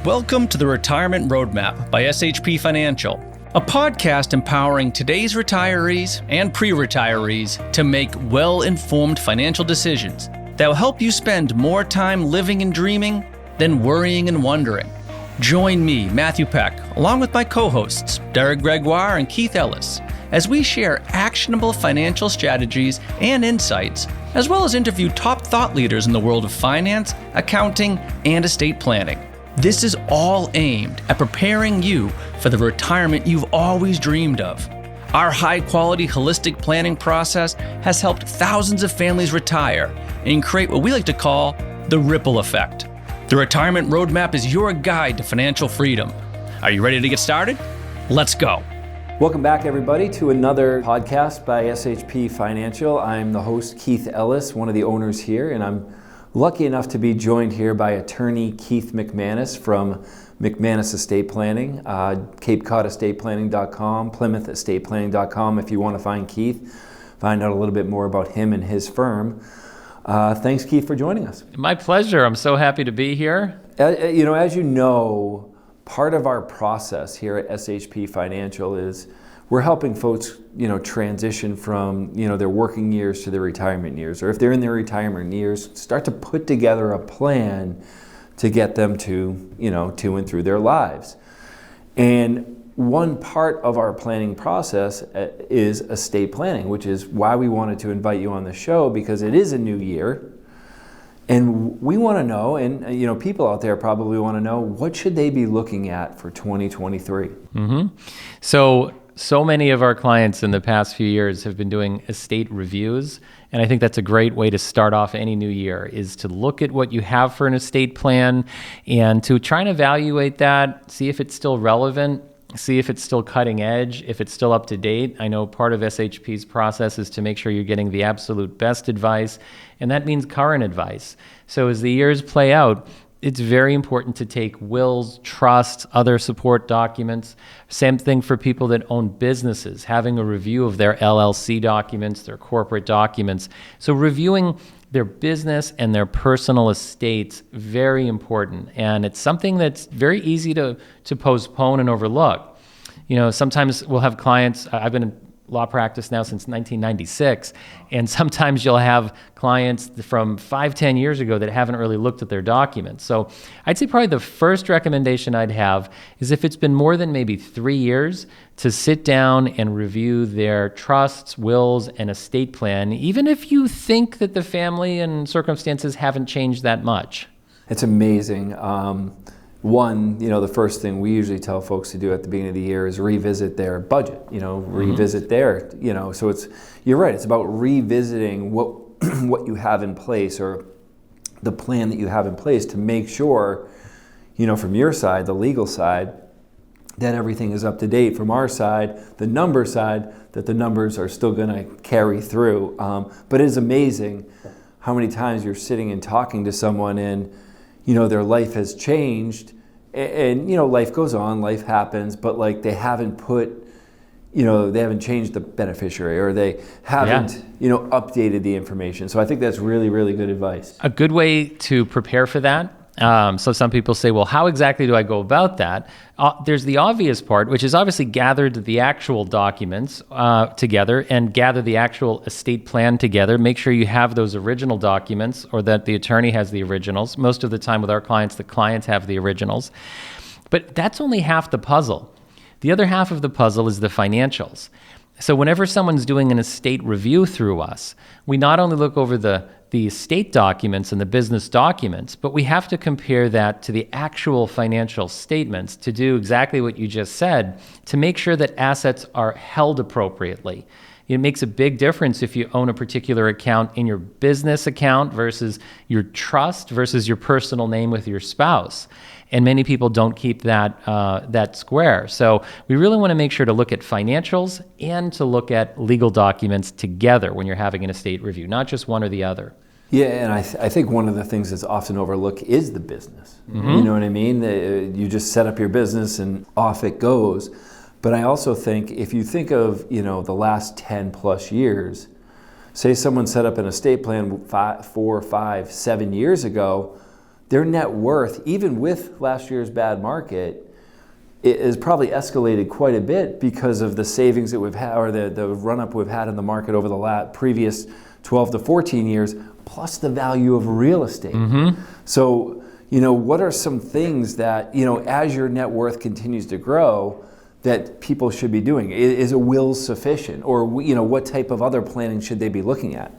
Welcome to the Retirement Roadmap by SHP Financial, a podcast empowering today's retirees and pre-retirees to make well-informed financial decisions that will help you spend more time living and dreaming than worrying and wondering. Join me, Matthew Peck, along with my co-hosts, Derek Gregoire and Keith Ellis, as we share actionable financial strategies and insights, as well as interview top thought leaders in the world of finance, accounting, and estate planning. This is all aimed at preparing you for the retirement you've always dreamed of. Our high-quality holistic planning process has helped thousands of families retire and create what we like to call the ripple effect. The Retirement Roadmap is your guide to financial freedom. Are you ready to get started? Let's go. Welcome back, everybody, to another podcast by SHP Financial. I'm the host, Keith Ellis, one of the owners here, and I'm lucky enough to be joined here by attorney Keith McManus from McManus Estate Planning, CapeCodEstatePlanning.com, PlymouthEstatePlanning.com. If you want to find Keith, find out a little bit more about him and his firm. Thanks, Keith, for joining us. My pleasure. I'm so happy to be here. As you know, part of our process here at SHP Financial is we're helping folks, transition from, their working years to their retirement years, or if they're in their retirement years, start to put together a plan to get them to and through their lives. And one part of our planning process is estate planning, which is why we wanted to invite you on the show, because it is a new year. And we want to know, and people out there probably want to know, what should they be looking at for 2023? Mm-hmm. So many of our clients in the past few years have been doing estate reviews, and I think that's a great way to start off any new year, is to look at what you have for an estate plan and to try and evaluate that, see if it's still relevant, see if it's still cutting edge, if it's still up to date. I know part of SHP's process is to make sure you're getting the absolute best advice, and that means current advice. So as the years play out, it's very important to take wills, trusts, other support documents. Same thing for people that own businesses, having a review of their LLC documents, their corporate documents. So reviewing their business and their personal estates, very important. And it's something that's very easy to postpone and overlook. Sometimes we'll have clients, I've been in law practice now since 1996, and sometimes you'll have clients from 5-10 years ago that haven't really looked at their documents. So I'd say probably the first recommendation I'd have is, if it's been more than maybe 3 years, to sit down and review their trusts, wills, and estate plan, even if you think that the family and circumstances haven't changed that much. It's amazing. One, the first thing we usually tell folks to do at the beginning of the year is revisit their budget, revisit their, so you're right, it's about revisiting what you have in place, or the plan that you have in place, to make sure, from your side, the legal side, that everything is up to date. From our side, the number side, that the numbers are still going to carry through. But it is amazing how many times you're sitting and talking to someone and their life has changed, and life goes on, life happens, but they haven't they haven't changed the beneficiary, or they haven't, updated the information. So I think that's really, really good advice. A good way to prepare for that. So some people say, well, how exactly do I go about that? There's the obvious part, which is obviously gather the actual documents together and gather the actual estate plan together. Make sure you have those original documents, or that the attorney has the originals. Most of the time with our clients, the clients have the originals. But that's only half the puzzle. The other half of the puzzle is the financials. So whenever someone's doing an estate review through us, we not only look over the estate documents and the business documents, but we have to compare that to the actual financial statements to do exactly what you just said, to make sure that assets are held appropriately. It makes a big difference if you own a particular account in your business account versus your trust versus your personal name with your spouse. And many people don't keep that square. So we really want to make sure to look at financials and to look at legal documents together when you're having an estate review, not just one or the other. Yeah, and I think one of the things that's often overlooked is the business. Mm-hmm. You know what I mean? You just set up your business and off it goes. But I also think, if you think of the last 10 plus years, say someone set up an estate plan 4, 5, 7 years ago, their net worth, even with last year's bad market, it is probably escalated quite a bit because of the savings that we've had, or the run-up we've had in the market over the previous 12 to 14 years, plus the value of real estate. So, what are some things that, as your net worth continues to grow, that people should be doing? Is a will sufficient? Or, what type of other planning should they be looking at?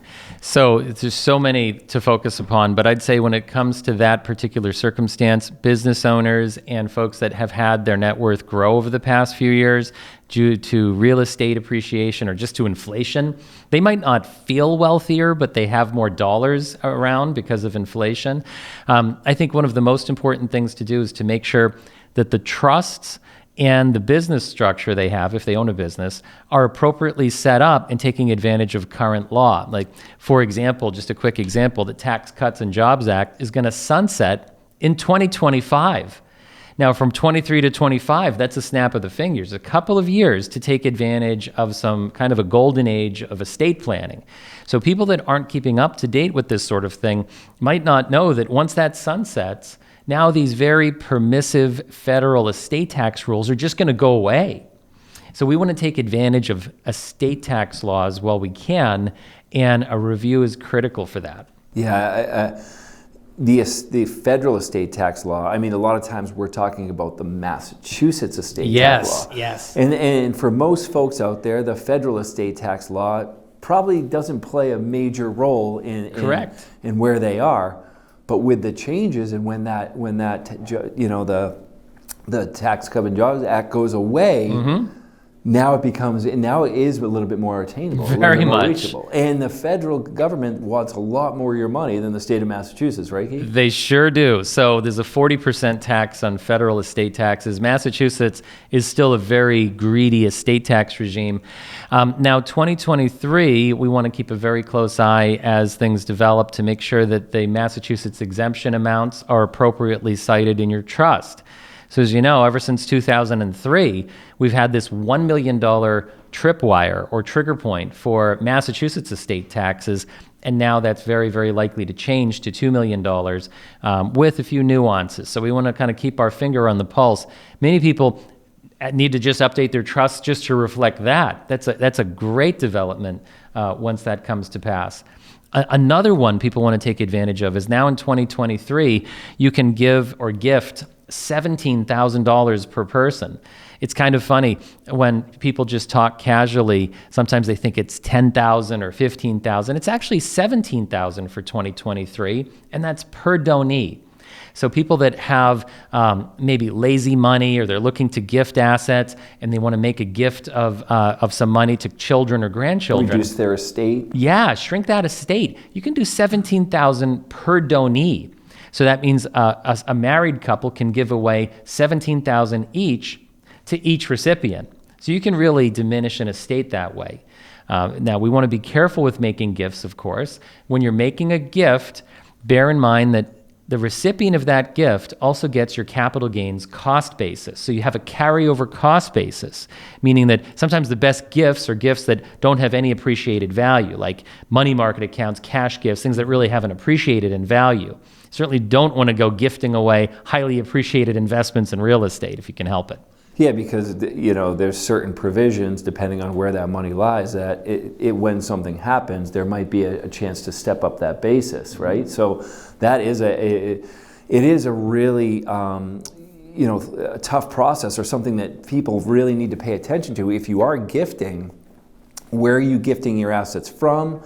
So there's so many to focus upon, but I'd say when it comes to that particular circumstance, business owners and folks that have had their net worth grow over the past few years due to real estate appreciation or just to inflation, they might not feel wealthier, but they have more dollars around because of inflation. I think one of the most important things to do is to make sure that the trusts and the business structure they have, if they own a business, are appropriately set up and taking advantage of current law. Like, for example, just a quick example, the Tax Cuts and Jobs Act is going to sunset in 2025. Now, from 23 to 25, that's a snap of the fingers, a couple of years to take advantage of some kind of a golden age of estate planning. So people that aren't keeping up to date with this sort of thing might not know that once that sunsets, now these very permissive federal estate tax rules are just going to go away. So we want to take advantage of estate tax laws while we can, and a review is critical for that. Yeah, the federal estate tax law, I mean, a lot of times we're talking about the Massachusetts estate tax law. Yes. And for most folks out there, the federal estate tax law probably doesn't play a major role in where they are. But with the changes, and when that the Tax Cuts and Jobs Act goes away, now it is a little bit more attainable, very more much reachable. And the federal government wants a lot more of your money than the state of Massachusetts, right, Keith? They sure do. So there's a 40% tax on federal estate taxes. Massachusetts is still a very greedy estate tax regime. Now, 2023, we want to keep a very close eye as things develop to make sure that the Massachusetts exemption amounts are appropriately cited in your trust. So as you know, ever since 2003, we've had this $1 million tripwire or trigger point for Massachusetts estate taxes, and now that's very, very likely to change to $2 million with a few nuances. So we want to kind of keep our finger on the pulse. Many people need to just update their trusts just to reflect that. That's a great development once that comes to pass. Another one people want to take advantage of is now in 2023, you can give or gift $17,000 per person. It's kind of funny when people just talk casually. Sometimes they think it's $10,000 or $15,000. It's actually $17,000 for 2023, and that's per donee. So people that have maybe lazy money, or they're looking to gift assets and they want to make a gift of some money to children or grandchildren. Reduce their estate. Yeah, shrink that estate. You can do $17,000 per donee. So that means a married couple can give away $17,000 each to each recipient. So you can really diminish an estate that way. Now, we want to be careful with making gifts, of course. When you're making a gift, bear in mind that the recipient of that gift also gets your capital gains cost basis. So you have a carryover cost basis, meaning that sometimes the best gifts are gifts that don't have any appreciated value, like money market accounts, cash gifts, things that really haven't appreciated in value. Certainly don't want to go gifting away highly appreciated investments in real estate if you can help it. Yeah, because there's certain provisions depending on where that money lies that when something happens, there might be a chance to step up that basis, right? So that is it is a really a tough process, or something that people really need to pay attention to. If you are gifting, where are you gifting your assets from?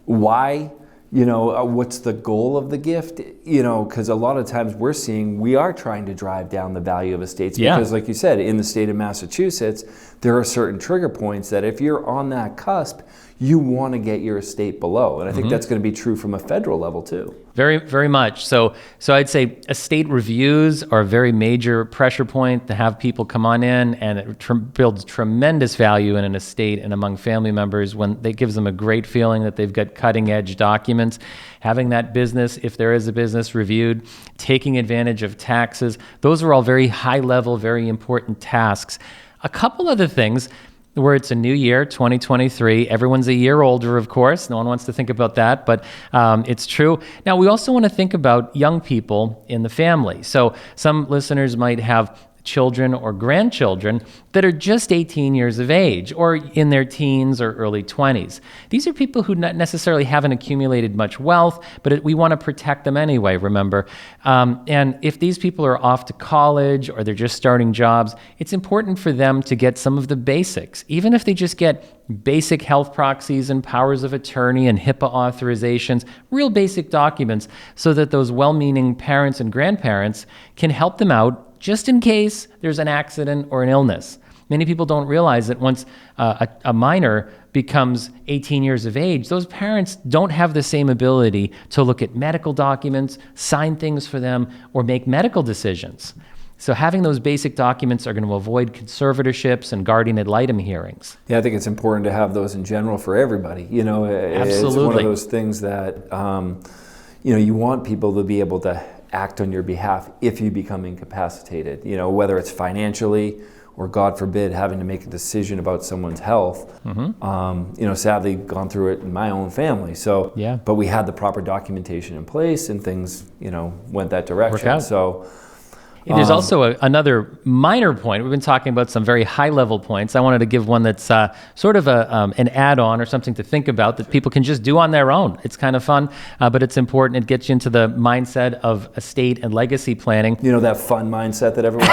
Why? What's the goal of the gift? Because a lot of times we are trying to drive down the value of estates. Yeah. Because like you said, in the state of Massachusetts, there are certain trigger points that if you're on that cusp, you want to get your estate below. And I think that's going to be true from a federal level too. Very, very much. So I'd say estate reviews are a very major pressure point to have people come on in, and it builds tremendous value in an estate and among family members when it gives them a great feeling that they've got cutting edge documents. Having that business, if there is a business, reviewed, taking advantage of taxes, those are all very high level, very important tasks. A couple other things. where it's a new year, 2023. Everyone's a year older, of course. No one wants to think about that, but it's true. Now, we also want to think about young people in the family. So some listeners might have children or grandchildren that are just 18 years of age or in their teens or early 20s. These are people who not necessarily haven't accumulated much wealth, but we want to protect them anyway, remember. And if these people are off to college or they're just starting jobs, it's important for them to get some of the basics, even if they just get basic health proxies and powers of attorney and HIPAA authorizations, real basic documents, so that those well-meaning parents and grandparents can help them out just in case there's an accident or an illness. Many people don't realize that once a minor becomes 18 years of age, those parents don't have the same ability to look at medical documents, sign things for them, or make medical decisions. So having those basic documents are going to avoid conservatorships and guardian ad litem hearings. Yeah, I think it's important to have those in general for everybody. Absolutely. It's one of those things that you want people to be able to act on your behalf if you become incapacitated, whether it's financially or, God forbid, having to make a decision about someone's health. Sadly gone through it in my own family. So, yeah. But we had the proper documentation in place and things, went that direction. So there's also another minor point. We've been talking about some very high-level points. I wanted to give one that's sort of an add-on or something to think about that people can just do on their own. It's kind of fun, but it's important. It gets you into the mindset of estate and legacy planning. That fun mindset that everyone...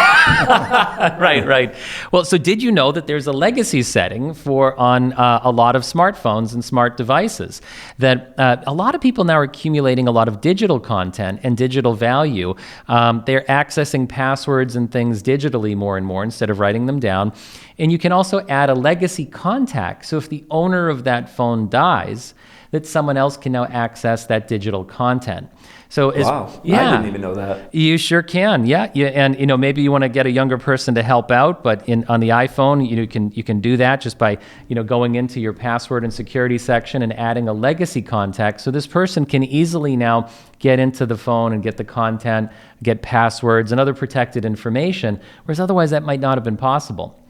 Right. Well, so did you know that there's a legacy setting on a lot of smartphones and smart devices? That a lot of people now are accumulating a lot of digital content and digital value. They're accessing passwords and things digitally more and more instead of writing them down. And you can also add a legacy contact. So if the owner of that phone dies, that someone else can now access that digital content. So wow, yeah, I didn't even know that. You sure can, yeah. And maybe you want to get a younger person to help out, but on the iPhone, you can do that just by going into your password and security section and adding a legacy contact. So this person can easily now get into the phone and get the content, get passwords and other protected information, whereas otherwise that might not have been possible.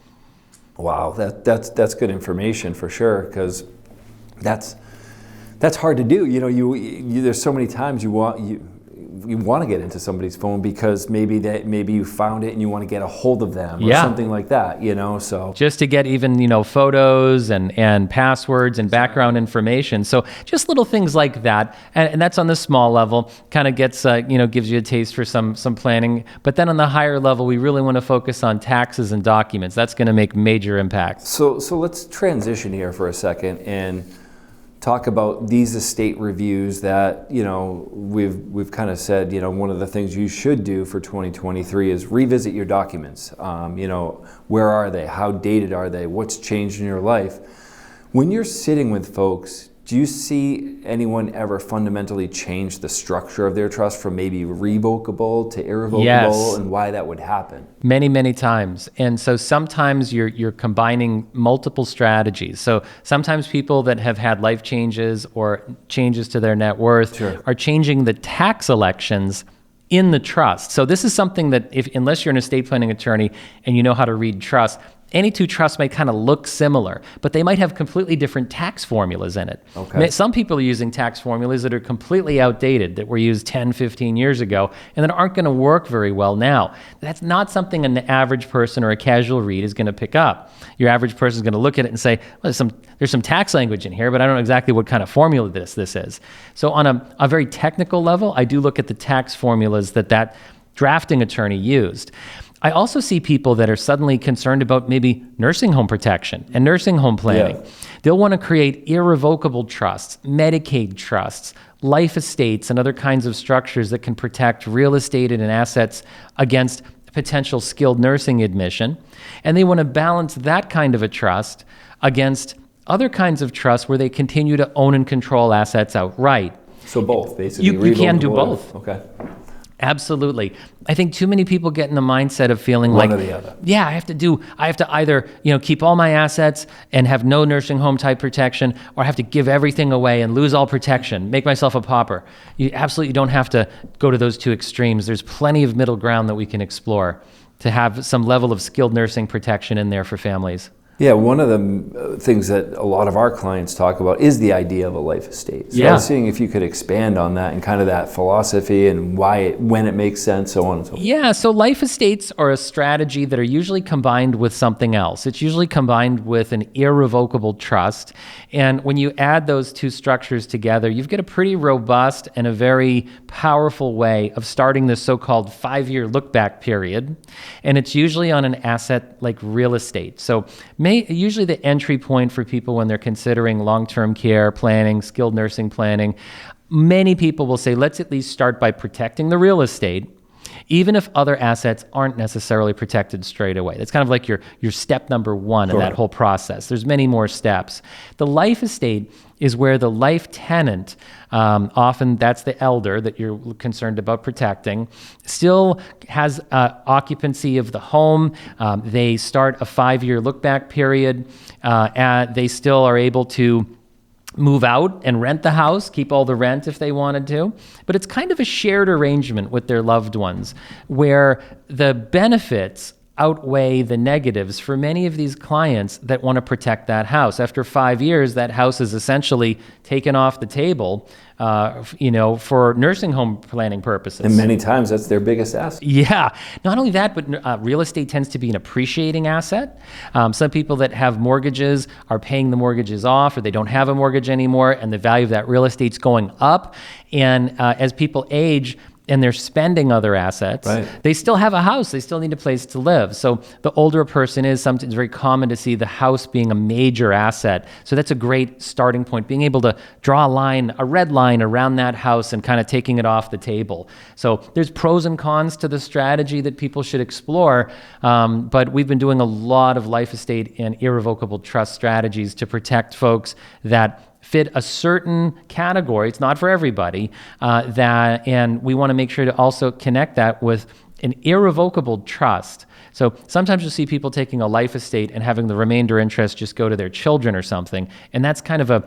Wow, that's good information for sure, because that's hard to do. There's so many times you want to get into somebody's phone because maybe you found it and you want to get a hold of them or something like that. So just to get even photos and passwords and background information. So just little things like that, and that's on the small level. Kind of gets gives you a taste for some planning. But then on the higher level, we really want to focus on taxes and documents. That's going to make major impact. So let's transition here for a second and talk about these estate reviews that we've kind of said one of the things you should do for 2023 is revisit your documents. Where are they? How dated are they? What's changed in your life? When you're sitting with folks, do you see anyone ever fundamentally change the structure of their trust from maybe revocable to irrevocable? Yes. And why that would happen? Many, many times. And so sometimes you're combining multiple strategies. So sometimes people that have had life changes or changes to their net worth are changing the tax elections in the trust. So this is something that unless you're an estate planning attorney and you know how to read trust, any two trusts might kind of look similar, but they might have completely different tax formulas in it. Okay. Some people are using tax formulas that are completely outdated, that were used 10, 15 years ago, and that aren't going to work very well now. That's not something an average person or a casual read is going to pick up. Your average person is going to look at it and say, well, there's some tax language in here, but I don't know exactly what kind of formula this is. So on a very technical level, I do look at the tax formulas that drafting attorney used. I also see people that are suddenly concerned about maybe nursing home protection and nursing home planning. Yeah. They'll want to create irrevocable trusts, Medicaid trusts, life estates, and other kinds of structures that can protect real estate and assets against potential skilled nursing admission. And they want to balance that kind of a trust against other kinds of trusts where they continue to own and control assets outright. So both, basically. You can do both. Okay. Absolutely. I think too many people get in the mindset of feeling one like, or the other. Yeah, I have to either, keep all my assets and have no nursing home type protection, or I have to give everything away and lose all protection, make myself a pauper. You absolutely don't have to go to those two extremes. There's plenty of middle ground that we can explore to have some level of skilled nursing protection in there for families. Yeah, one of the things that a lot of our clients talk about is the idea of a life estate. So I was seeing if you could expand on that and kind of that philosophy and when it makes sense, so on and so forth. Yeah, so life estates are a strategy that are usually combined with something else. It's usually combined with an irrevocable trust. And when you add those two structures together, you've got a pretty robust and a very powerful way of starting this so-called 5-year look-back period. And it's usually on an asset like real estate. So usually the entry point for people when they're considering long-term care planning, skilled nursing planning, many people will say, let's at least start by protecting the real estate, even if other assets aren't necessarily protected straight away. That's kind of like your step number one in that whole process. There's many more steps. The life estate is where the life tenant, often that's the elder that you're concerned about protecting, still has occupancy of the home. They start a 5-year look-back period. They still are able to move out and rent the house, keep all the rent if they wanted to. But it's kind of a shared arrangement with their loved ones where the benefits outweigh the negatives for many of these clients that want to protect that house. After 5 years, that house is essentially taken off the table, for nursing home planning purposes. And many times that's their biggest asset. Yeah. Not only that, but real estate tends to be an appreciating asset. Some people that have mortgages are paying the mortgages off, or they don't have a mortgage anymore, and the value of that real estate's going up. And as people age, and they're spending other assets, they still have a house, they still need a place to live. So the older a person is, sometimes it's very common to see the house being a major asset. So that's a great starting point, being able to draw a red line around that house and kind of taking it off the table. So there's pros and cons to the strategy that people should explore, but we've been doing a lot of life estate and irrevocable trust strategies to protect folks that fit a certain category. It's not for everybody, and we want to make sure to also connect that with an irrevocable trust. So sometimes you'll see people taking a life estate and having the remainder interest just go to their children or something, and that's kind of a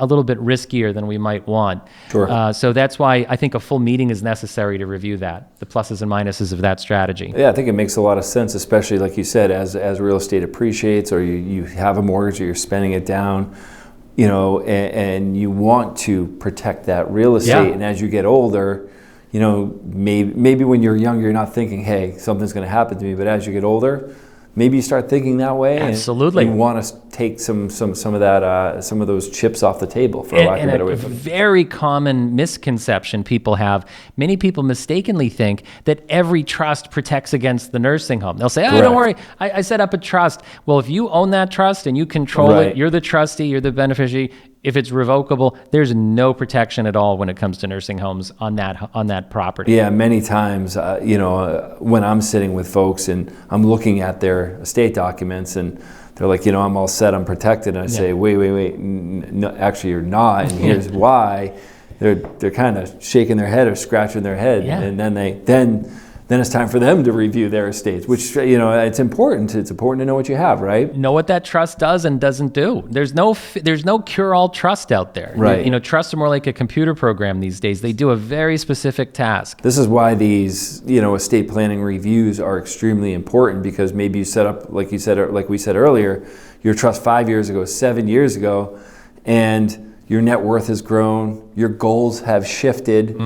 little bit riskier than we might want. Sure. So that's why I think a full meeting is necessary to review that, the pluses and minuses of that strategy. Yeah, I think it makes a lot of sense, especially like you said, as real estate appreciates, or you have a mortgage or you're spending it down, and you want to protect that real estate. And as you get older, maybe when you're younger, you're not thinking, hey, something's going to happen to me. But as you get older, maybe you start thinking that way. Absolutely. And you want to take some of that, some of those chips off the table, for lack of a better way. And a very common misconception people have, many people mistakenly think that every trust protects against the nursing home. They'll say, don't worry, I set up a trust. Well, if you own that trust and you control it, you're the trustee, you're the beneficiary. If it's revocable, there's no protection at all when it comes to nursing homes on that property. Yeah, many times, when I'm sitting with folks and I'm looking at their estate documents and they're like, I'm all set, I'm protected. And I say, wait, no, actually you're not, and here's why. They're kind of shaking their head or scratching their head, and then it's time for them to review their estates, which, it's important. It's important to know what you have, right? Know what that trust does and doesn't do. There's no cure-all trust out there. Right. Trusts are more like a computer program these days. They do a very specific task. This is why these, estate planning reviews are extremely important, because maybe you set up, like we said earlier, your trust 5 years ago, 7 years ago, and your net worth has grown, your goals have shifted.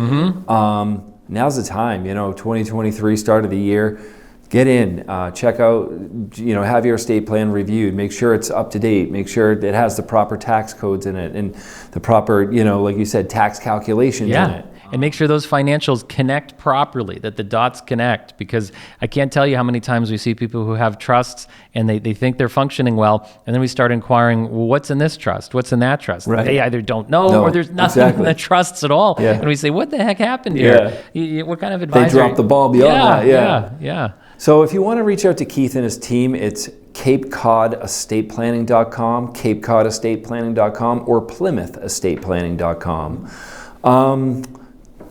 Now's the time, 2023, start of the year, get in, check out, have your estate plan reviewed, make sure it's up to date, make sure it has the proper tax codes in it and the proper, like you said, tax calculations in it. And make sure those financials connect properly, that the dots connect, because I can't tell you how many times we see people who have trusts and they think they're functioning well, and then we start inquiring, well, what's in this trust? What's in that trust? Right. They either don't know or there's nothing in the trusts at all. Yeah. And we say, what the heck happened here? What kind of advice? They dropped the ball beyond that. Yeah. So if you want to reach out to Keith and his team, it's CapeCodEstatePlanning.com, CapeCodEstatePlanning.com, or PlymouthEstatePlanning.com.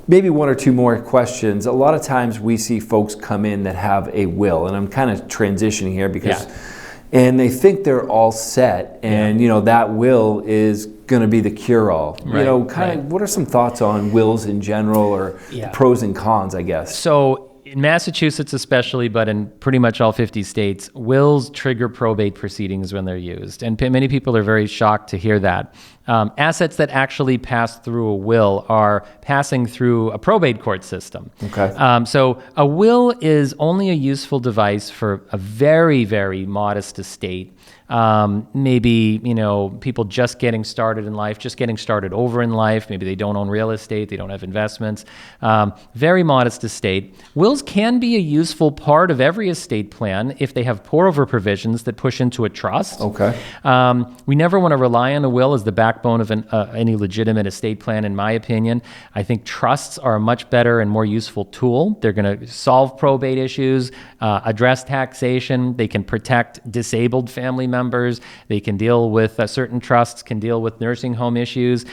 Maybe one or two more questions. A lot of times we see folks come in that have a will, and I'm kind of transitioning here because, and they think they're all set, and that will is going to be the cure-all. What are some thoughts on wills in general, or pros and cons, I guess? So in Massachusetts especially, but in pretty much all 50 states, wills trigger probate proceedings when they're used. And many people are very shocked to hear that. Assets that actually pass through a will are passing through a probate court system. Okay. So a will is only a useful device for a very, very modest estate. Maybe, people just getting started in life, just getting started over in life. Maybe they don't own real estate, they don't have investments. Very modest estate. Wills can be a useful part of every estate plan if they have pour-over provisions that push into a trust. Okay. We never want to rely on a will as the backbone of any legitimate estate plan, in my opinion. I think trusts are a much better and more useful tool. They're going to solve probate issues, address taxation. They can protect disabled family members. They can deal with certain trusts can deal with nursing home issues.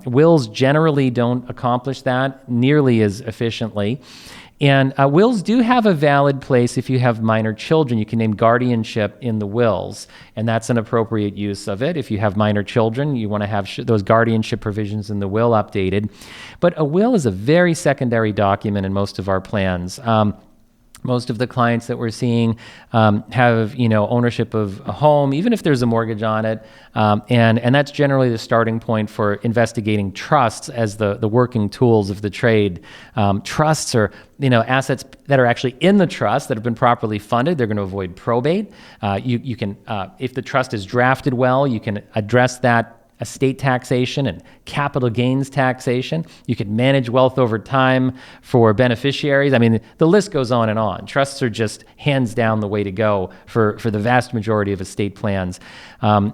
Wills generally don't accomplish that nearly as efficiently. And wills do have a valid place if you have minor children. You can name guardianship in the wills, and that's an appropriate use of it. If you have minor children, you want to have those guardianship provisions in the will updated. But a will is a very secondary document in most of our plans. Most of the clients that we're seeing have, ownership of a home, even if there's a mortgage on it, and that's generally the starting point for investigating trusts as the working tools of the trade. Trusts are, assets that are actually in the trust that have been properly funded. They're going to avoid probate. You can, if the trust is drafted well, you can address that estate taxation and capital gains taxation. You can manage wealth over time for beneficiaries. I mean, the list goes on and on. Trusts are just hands down the way to go for the vast majority of estate plans.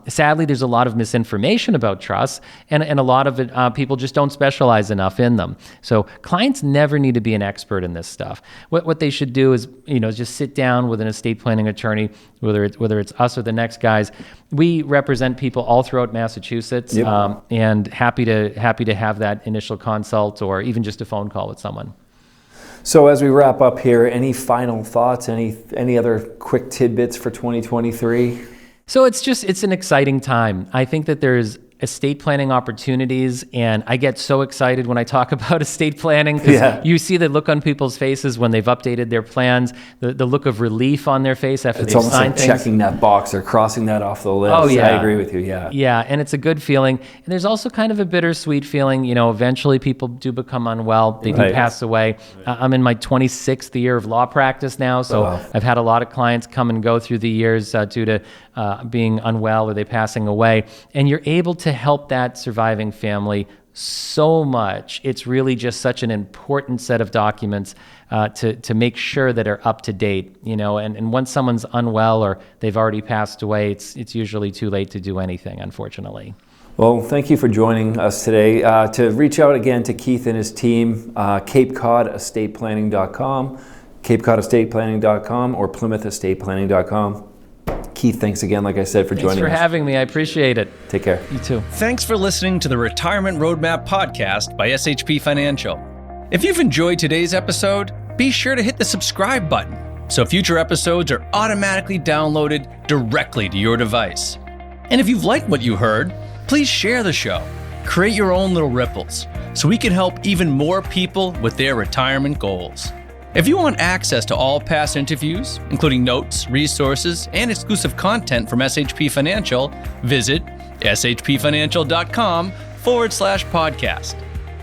Sadly, there's a lot of misinformation about trusts, and a lot of it, people just don't specialize enough in them. So clients never need to be an expert in this stuff. What they should do is, just sit down with an estate planning attorney, whether it's us or the next guys. We represent people all throughout Massachusetts, yep. And happy to have that initial consult or even just a phone call with someone. So as we wrap up here, any final thoughts? Any other quick tidbits for 2023? So it's an exciting time. I think that there's estate planning opportunities, and I get so excited when I talk about estate planning because you see the look on people's faces when they've updated their plans, the look of relief on their face after they've signed things. It's almost like checking that box or crossing that off the list. Oh, yeah. I agree with you, yeah. Yeah, and it's a good feeling. And there's also kind of a bittersweet feeling, eventually people do become unwell, they do pass away. I'm in my 26th year of law practice now, so I've had a lot of clients come and go through the years due to being unwell or they passing away. And you're able to help that surviving family so much. It's really just such an important set of documents to make sure that are up to date, and once someone's unwell or they've already passed away, it's usually too late to do anything, unfortunately. Well, thank you for joining us today. To reach out again to Keith and his team, CapeCodEstatePlanning.com, CapeCodEstatePlanning.com, or PlymouthEstatePlanning.com. Keith, thanks again, like I said, for joining us. Thanks for having me. I appreciate it. Take care. You too. Thanks for listening to the Retirement Roadmap podcast by SHP Financial. If you've enjoyed today's episode, be sure to hit the subscribe button so future episodes are automatically downloaded directly to your device. And if you've liked what you heard, please share the show. Create your own little ripples so we can help even more people with their retirement goals. If you want access to all past interviews, including notes, resources, and exclusive content from SHP Financial, visit shpfinancial.com/podcast.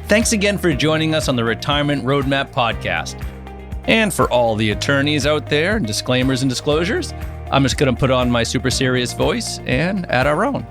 Thanks again for joining us on the Retirement Roadmap podcast. And for all the attorneys out there, disclaimers and disclosures, I'm just going to put on my super serious voice and add our own.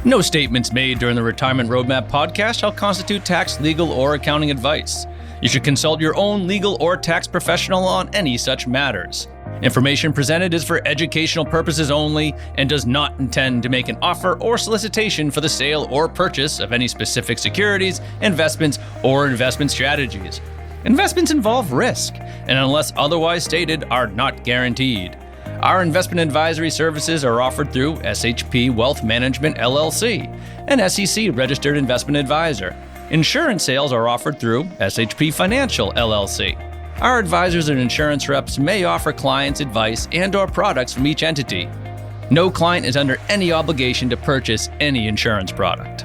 No statements made during the Retirement Roadmap podcast shall constitute tax, legal, or accounting advice. You should consult your own legal or tax professional on any such matters. Information presented is for educational purposes only and does not intend to make an offer or solicitation for the sale or purchase of any specific securities, investments, or investment strategies. Investments involve risk, and unless otherwise stated, are not guaranteed. Our investment advisory services are offered through SHP Wealth Management, LLC, an SEC-registered investment advisor. Insurance sales are offered through SHP Financial, LLC. Our advisors and insurance reps may offer clients advice and/or products from each entity. No client is under any obligation to purchase any insurance product.